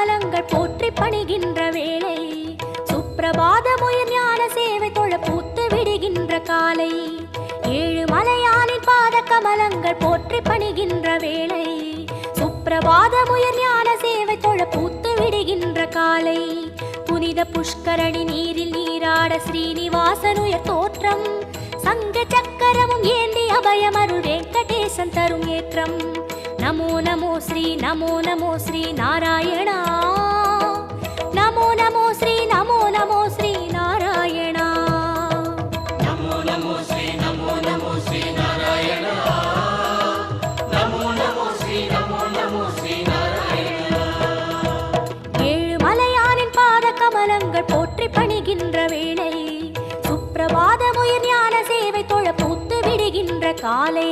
கமலங்கள் போற்றி பணிகின்ற வேளை, சுப்பிரபாதமுயிர் ஞான சேவை தொழ பூத்து விடுகின்ற காலை, ஏழு மலையானின் பாத கமலங்கள் போற்றி பணிகின்ற வேளை, சுப்பிரபாதமுயிர் ஞான சேவை தொழ பூத்து விடுகின்ற காலை, புனித புஷ்கரணி நீரில் நீராட ஸ்ரீனிவாசனுயர் தோற்றம், சங்க சக்கரமும் ஏந்தி அபயமருள் வெங்கடேசன் தரும் ஏற்றம். நமோ நமோ ஸ்ரீ நமோ நமோ ஸ்ரீ நாராயணா, நமோ நமோ ஸ்ரீ நமோ நமோ ஸ்ரீ நாராயணா, நமோ நமோ ஸ்ரீ நமோ நமோ ஸ்ரீ நாராயணா, நமோ நமோ ஸ்ரீ நமோ நமோ ஸ்ரீ நாராயணா. ஏழு மலையானின் பாத கமலங்கள் போற்றி பணிகின்ற வேளை, சுப்பிரபாதமுயிர் ஞான சேவை தொழ பூத்து விடுகின்ற காலை.